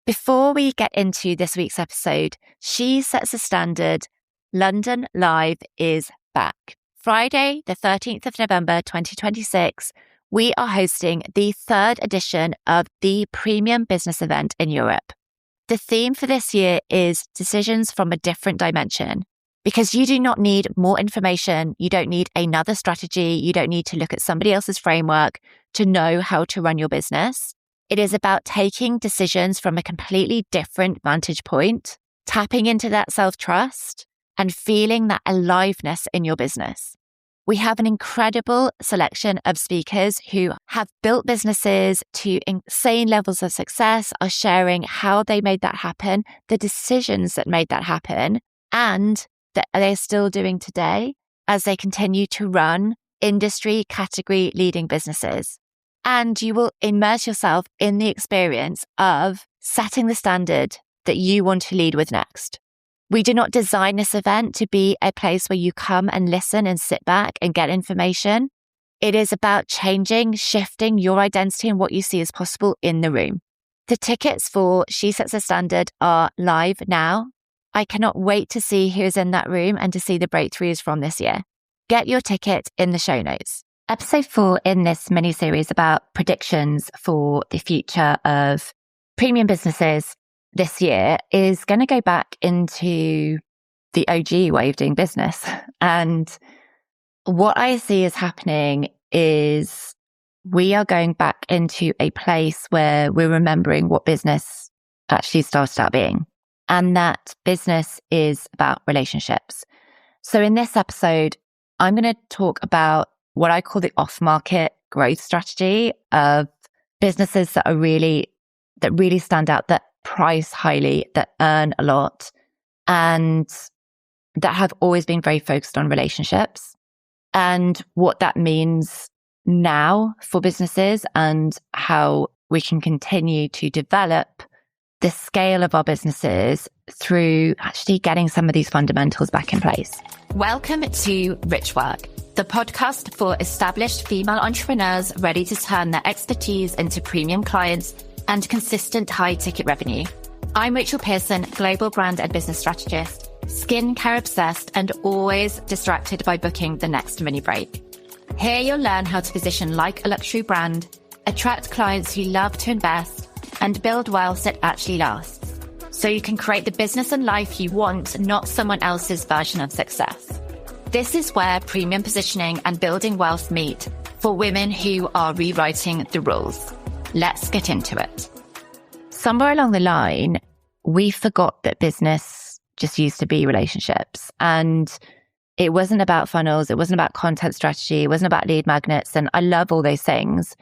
Before we get into this week's episode, She Sets a Standard London Live is back. Friday, the 13th of November, 2026, we are hosting the third edition of the premium business event in Europe. The theme for this year is decisions from a different dimension, because you do not need more information. You don't need another strategy. You don't need to look at somebody else's framework to know how to run your business. It is about taking decisions from a completely different vantage point, tapping into that self-trust and feeling that aliveness in your business. We have an incredible selection of speakers who have built businesses to insane levels of success, are sharing how they made that happen, the decisions that made that happen, and that they're still doing today as they continue to run industry category leading businesses. And you will immerse yourself in the experience of setting the standard that you want to lead with next. We do not design this event to be a place where you come and listen and sit back and get information. It is about changing, shifting your identity and what you see as possible in the room. The tickets for She Sets a Standard are live now. I cannot wait to see who's in that room and to see the breakthroughs from this year. Get your ticket in the show notes. Episode 4 in this mini-series about predictions for the future of premium businesses this year is going to go back into the OG way of doing business. And what I see is happening is we are going back into a place where we're remembering what business actually started out being. And that business is about relationships. So in this episode, I'm going to talk about what I call the off-market growth strategy of businesses that really stand out, that price highly, that earn a lot, and that have always been very focused on relationships, and what that means now for businesses and how we can continue to develop the scale of our businesses through actually getting some of these fundamentals back in place. Welcome to Rich Work, the podcast for established female entrepreneurs ready to turn their expertise into premium clients and consistent high-ticket revenue. I'm Rachel Pearson, global brand and business strategist, skincare obsessed, and always distracted by booking the next mini break. Here you'll learn how to position like a luxury brand, attract clients who love to invest, and build wealth that actually lasts, so you can create the business and life you want, not someone else's version of success. This is where premium positioning and building wealth meet for women who are rewriting the rules. Let's get into it. Somewhere along the line, we forgot that business just used to be relationships. And it wasn't about funnels. It wasn't about content strategy. It wasn't about lead magnets. And I love all those things.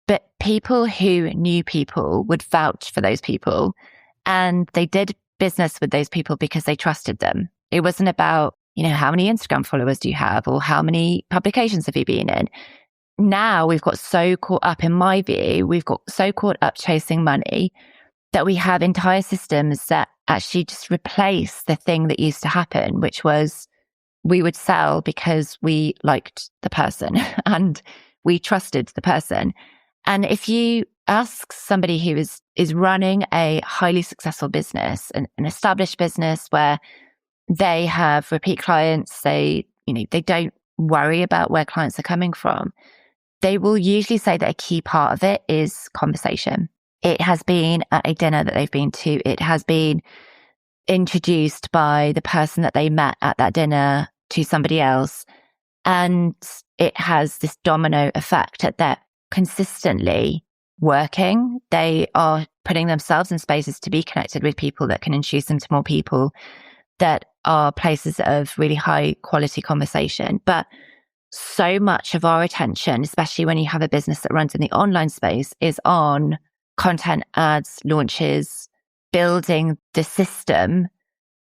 But people who knew people would vouch for those people. And they did business with those people because they trusted them. It wasn't about, how many Instagram followers do you have, or how many publications have you been in? Now we've got so caught up, in my view, we've got so caught up chasing money that we have entire systems that actually just replace the thing that used to happen, which was we would sell because we liked the person and we trusted the person. And if you ask somebody who is running a highly successful business, an established business where they have repeat clients, they don't worry about where clients are coming from, they will usually say that a key part of it is conversation. It has been at a dinner that they've been to. It has been introduced by the person that they met at that dinner to somebody else. And it has this domino effect that they're consistently working. They are putting themselves in spaces to be connected with people that can introduce them to more people, that are places of really high quality conversation. But so much of our attention, especially when you have a business that runs in the online space, is on content, ads, launches, building the system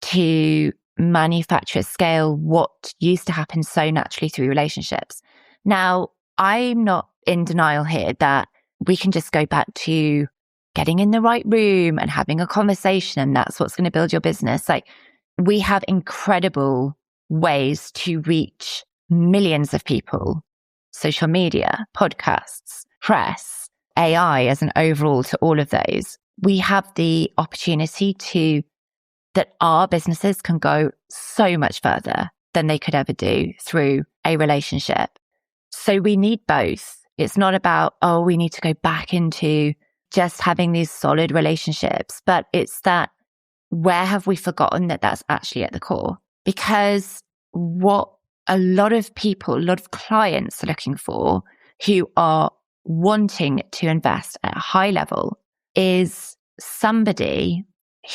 to manufacture scale what used to happen so naturally through relationships. Now, I'm not in denial here that we can just go back to getting in the right room and having a conversation, and that's what's going to build your business. Like, we have incredible ways to reach millions of people: social media, podcasts, press, AI as an overall to all of those. we have the opportunity that our businesses can go so much further than they could ever do through a relationship. So we need both. It's not about, oh, we need to go back into just having these solid relationships, but it's that where have we forgotten that that's actually at the core? Because what a lot of people, a lot of clients are looking for who are wanting to invest at a high level is somebody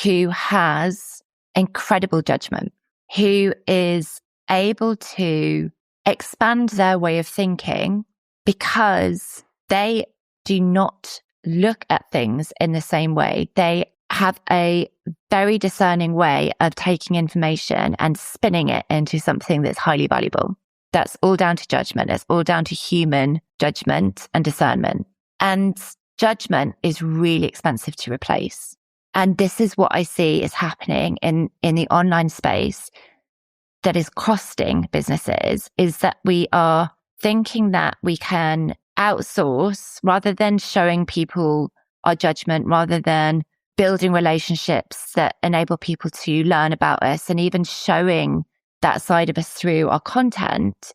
who has incredible judgment, who is able to expand their way of thinking because they do not look at things in the same way. They have a very discerning way of taking information and spinning it into something that's highly valuable. That's all down to judgment. It's all down to human judgment and discernment. And judgment is really expensive to replace. And this is what I see is happening in the online space that is costing businesses, is that we are thinking that we can outsource rather than showing people our judgment, rather than building relationships that enable people to learn about us and even showing that side of us through our content,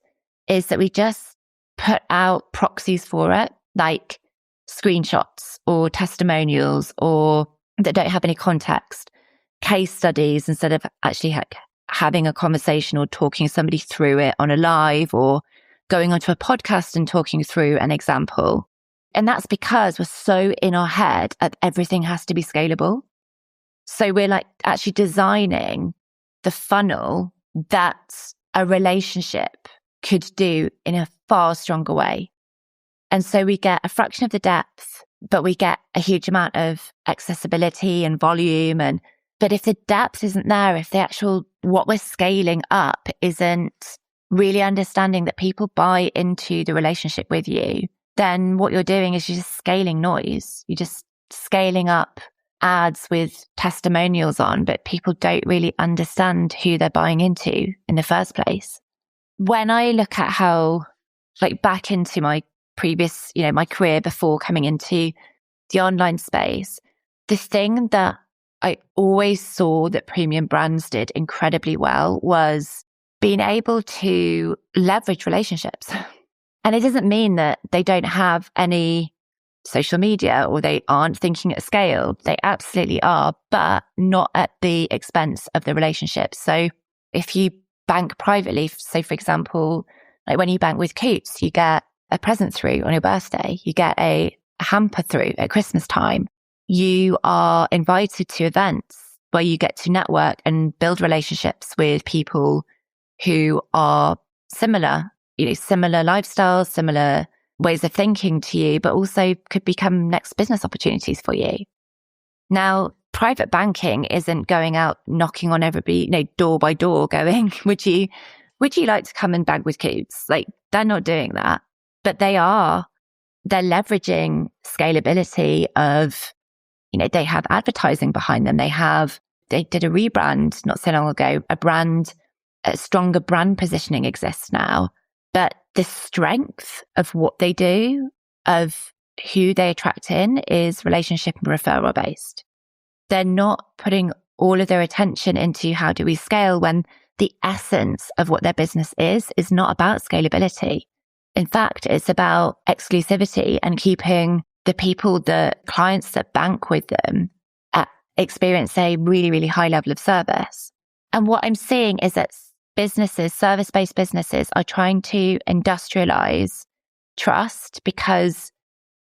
is that we just put out proxies for it, like screenshots or testimonials or that don't have any context, case studies, instead of actually having a conversation or talking somebody through it on a live or going onto a podcast and talking through an example. And that's because we're so in our head that everything has to be scalable. So we're like actually designing the funnel that a relationship could do in a far stronger way. And so we get a fraction of the depth, but we get a huge amount of accessibility and volume. But if the depth isn't there, if the actual, what we're scaling up isn't really understanding that people buy into the relationship with you, then what you're doing is you're just scaling noise. You're just scaling up ads with testimonials on, but people don't really understand who they're buying into in the first place. When I look at how, like back into my previous, my career before coming into the online space, the thing that I always saw that premium brands did incredibly well was being able to leverage relationships. And it doesn't mean that they don't have any social media or they aren't thinking at scale. They absolutely are, but not at the expense of the relationship. So if you bank privately, so for example, like when you bank with Coots, you get a present through on your birthday, you get a hamper through at Christmas time. You are invited to events where you get to network and build relationships with people who are similar, similar lifestyles, similar ways of thinking to you, but also could become next business opportunities for you. Now, private banking isn't going out knocking on everybody, door by door going, would you like to come and bank with Coots? Like, they're not doing that, but they're leveraging scalability of, they have advertising behind them. They did a rebrand not so long ago, a stronger brand positioning exists now, but the strength of what they do, of who they attract in, is relationship and referral based. They're not putting all of their attention into how do we scale when the essence of what their business is not about scalability. In fact, it's about exclusivity and keeping the people, the clients that bank with them, experience a really, really high level of service. And what I'm seeing is that businesses, service-based businesses, are trying to industrialize trust, because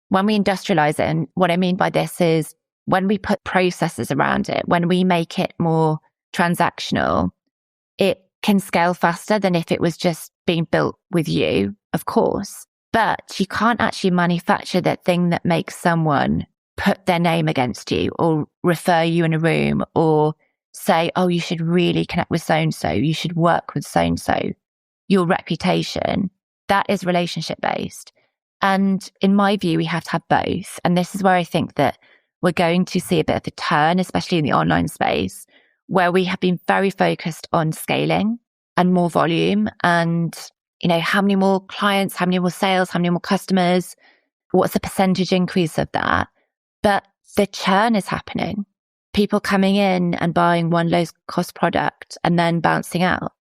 when we industrialize it, and what I mean by this is when we put processes around it, when we make it more transactional, it can scale faster than if it was just being built with you, of course. But you can't actually manufacture that thing that makes someone put their name against you or refer you in a room or say, oh, you should really connect with so-and-so, you should work with so-and-so. Your reputation, that is relationship based. And in my view, we have to have both. And this is where I think that we're going to see a bit of a turn, especially in the online space, where we have been very focused on scaling and more volume and, how many more clients, how many more sales, how many more customers, what's the percentage increase of that? But the churn is happening. People coming in and buying one low cost product and then bouncing out.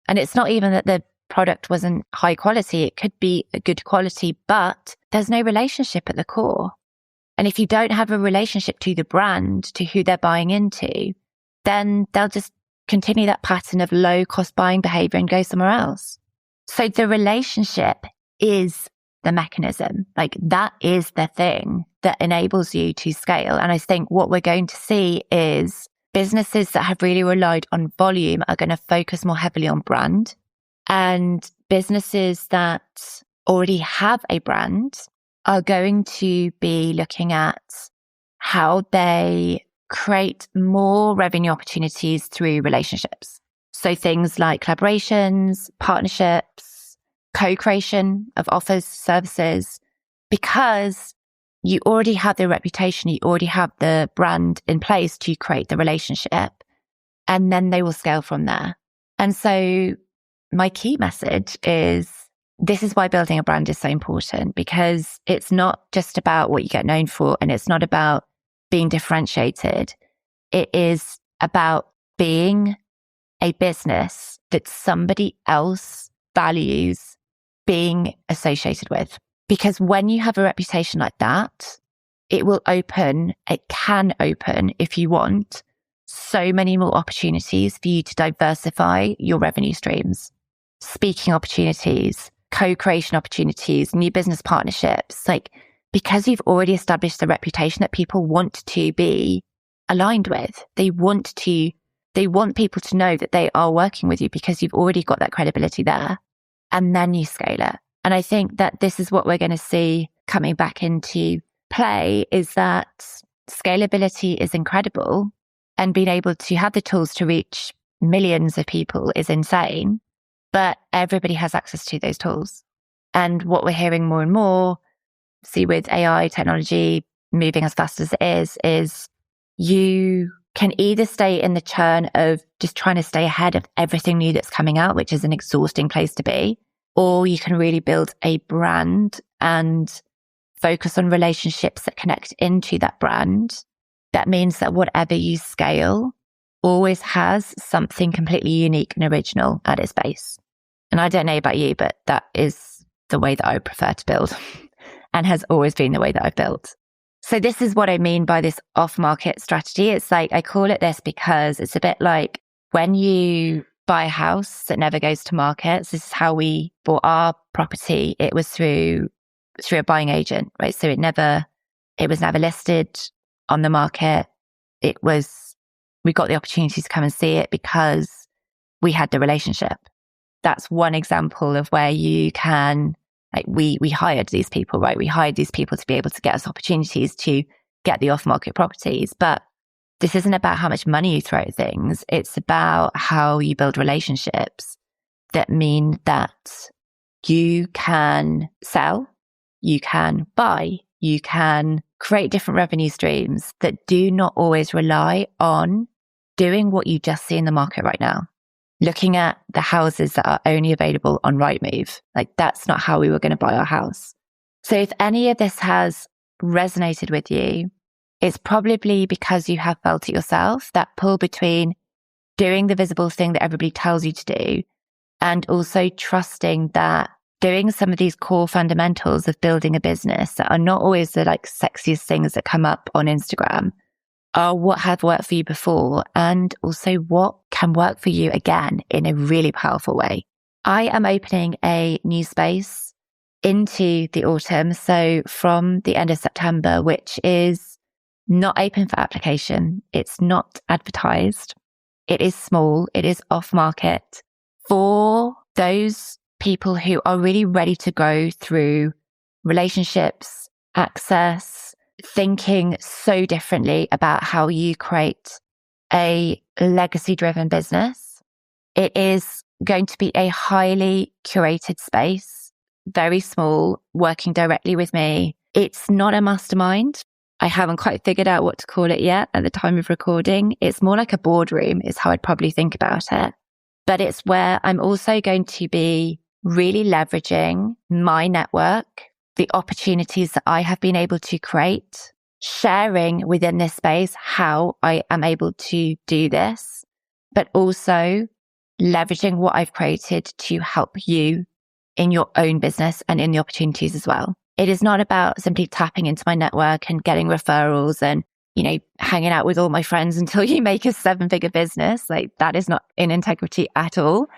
And it's not even that the product wasn't high quality. It could be a good quality, but there's no relationship at the core. And if you don't have a relationship to the brand, to who they're buying into, then they'll just continue that pattern of low cost buying behavior and go somewhere else. So the relationship is the mechanism. Like that is the thing that enables you to scale. And I think what we're going to see is businesses that have really relied on volume are going to focus more heavily on brand, and businesses that already have a brand are going to be looking at how they create more revenue opportunities through relationships. So things like collaborations, partnerships, co-creation of offers, services, because you already have the reputation, you already have the brand in place to create the relationship, and then they will scale from there. And so my key message is this is why building a brand is so important, because it's not just about what you get known for, and it's not about being differentiated. It is about being a business that somebody else values being associated with. Because when you have a reputation like that, it can open, if you want, so many more opportunities for you to diversify your revenue streams, speaking opportunities, co-creation opportunities, new business partnerships. Like, because you've already established the reputation that people want to be aligned with. They want people to know that they are working with you because you've already got that credibility there. And then you scale it. And I think that this is what we're going to see coming back into play, is that scalability is incredible, and being able to have the tools to reach millions of people is insane, but everybody has access to those tools. And what we're hearing more and more, see with AI technology moving as fast as it is you can either stay in the churn of just trying to stay ahead of everything new that's coming out, which is an exhausting place to be, or you can really build a brand and focus on relationships that connect into that brand. That means that whatever you scale always has something completely unique and original at its base. And I don't know about you, but that is the way that I prefer to build and has always been the way that I've built. So this is what I mean by this off-market strategy. It's like, I call it this because it's a bit like when you buy a house that never goes to market. So this is how we bought our property. It was through a buying agent, right? So it was never listed on the market. We got the opportunity to come and see it because we had the relationship. That's one example of where you can, like, we hired these people, right? We hired these people to be able to get us opportunities to get the off-market properties. But this isn't about how much money you throw at things. It's about how you build relationships that mean that you can sell, you can buy, you can create different revenue streams that do not always rely on doing what you just see in the market right now. Looking at the houses that are only available on Rightmove. Like, that's not how we were going to buy our house. So if any of this has resonated with you, it's probably because you have felt it yourself, that pull between doing the visible thing that everybody tells you to do and also trusting that doing some of these core fundamentals of building a business that are not always the sexiest things that come up on Instagram are what have worked for you before, and also what can work for you again in a really powerful way. I am opening a new space into the autumn. So from the end of September, which is not open for application. It's not advertised. It is small. It is off market for those people who are really ready to go through relationships, access, thinking so differently about how you create a legacy-driven business. It is going to be a highly curated space, very small, working directly with me. It's not a mastermind. I haven't quite figured out what to call it yet at the time of recording. It's more like a boardroom is how I'd probably think about it. But it's where I'm also going to be really leveraging my network, the opportunities that I have been able to create, sharing within this space how I am able to do this, but also leveraging what I've created to help you in your own business and in the opportunities as well. It is not about simply tapping into my network and getting referrals and, hanging out with all my friends until you make a 7-figure business. Like, that is not in integrity at all.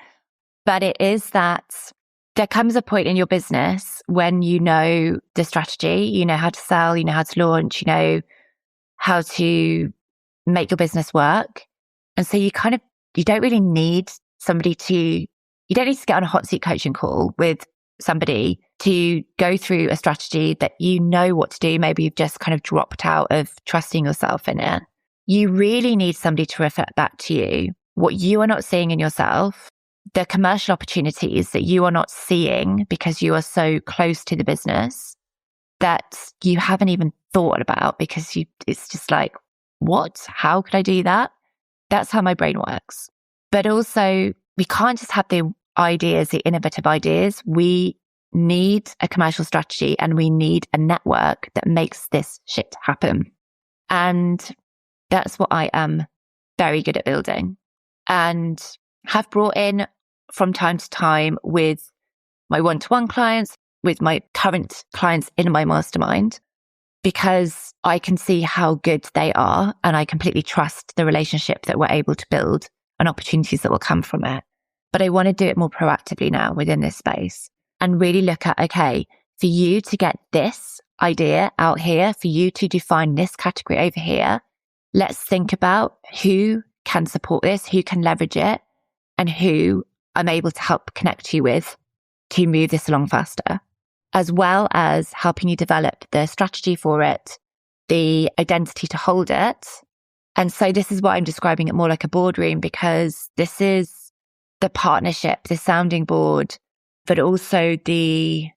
But it is that there comes a point in your business when you know the strategy, you know how to sell, you know how to launch, you know how to make your business work. And so you don't really need you don't need to get on a hot seat coaching call with somebody to go through a strategy that you know what to do. Maybe you've just kind of dropped out of trusting yourself in it. You really need somebody to reflect back to you what you are not seeing in yourself, the commercial opportunities that you are not seeing because you are so close to the business that you haven't even thought about because it's just like, what? How could I do that? That's how my brain works. But also, we can't just have the ideas, the innovative ideas. We need a commercial strategy and we need a network that makes this shit happen. And that's what I am very good at building and have brought in from time to time with my one-to-one clients, with my current clients in my mastermind, because I can see how good they are and I completely trust the relationship that we're able to build and opportunities that will come from it. But I want to do it more proactively now within this space and really look at, okay, for you to get this idea out here, for you to define this category over here, let's think about who can support this, who can leverage it, and who I'm able to help connect you with to move this along faster, as well as helping you develop the strategy for it, the identity to hold it. And so this is why I'm describing it more like a boardroom, because this is the partnership, the sounding board, but also the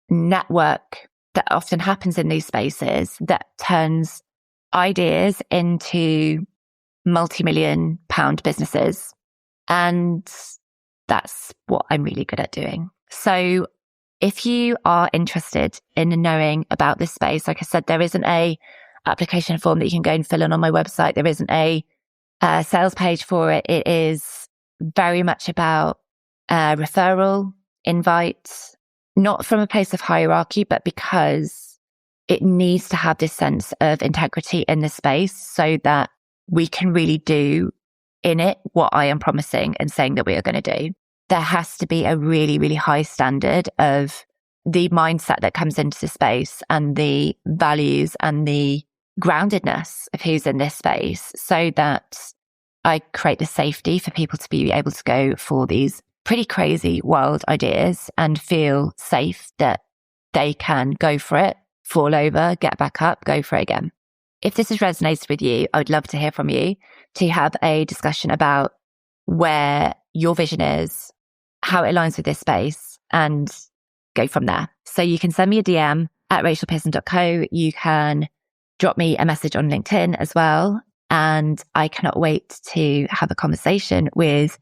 network that often happens in these spaces that turns ideas into multi-million pound businesses. And that's what I'm really good at doing. So if you are interested in knowing about this space, like I said, there isn't a application form that you can go and fill in on my website. There isn't a sales page for it. It is very much about referral, invites, not from a place of hierarchy, but because it needs to have this sense of integrity in the space so that we can really do in it what I am promising and saying that we are going to do. There has to be a really, really high standard of the mindset that comes into the space and the values and the groundedness of who's in this space so that I create the safety for people to be able to go for these pretty crazy, wild ideas and feel safe that they can go for it, fall over, get back up, go for it again. If this has resonated with you, I would love to hear from you to have a discussion about where your vision is, how it aligns with this space, and go from there. So you can send me a DM at rachelpearson.co. You can drop me a message on LinkedIn as well. And I cannot wait to have a conversation with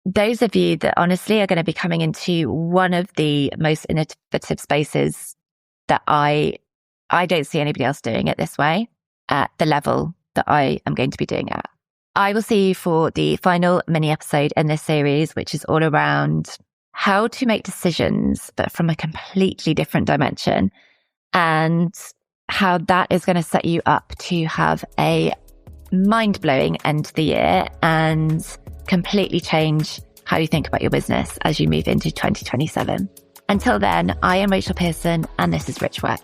those of you that honestly are going to be coming into one of the most innovative spaces that I don't see anybody else doing it this way at the level that I am going to be doing it. I will see you for the final mini episode in this series, which is all around how to make decisions, but from a completely different dimension, and how that is going to set you up to have a mind-blowing end to the year and completely change how you think about your business as you move into 2027. Until then, I am Rachel Pearson and this is Rich Work.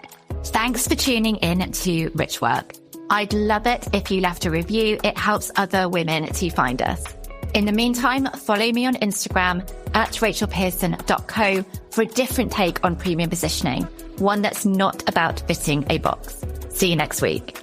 Thanks for tuning in to Rich Work. I'd love it if you left a review. It helps other women to find us. In the meantime, follow me on Instagram at rachelpearson.co for a different take on premium positioning, one that's not about fitting a box. See you next week.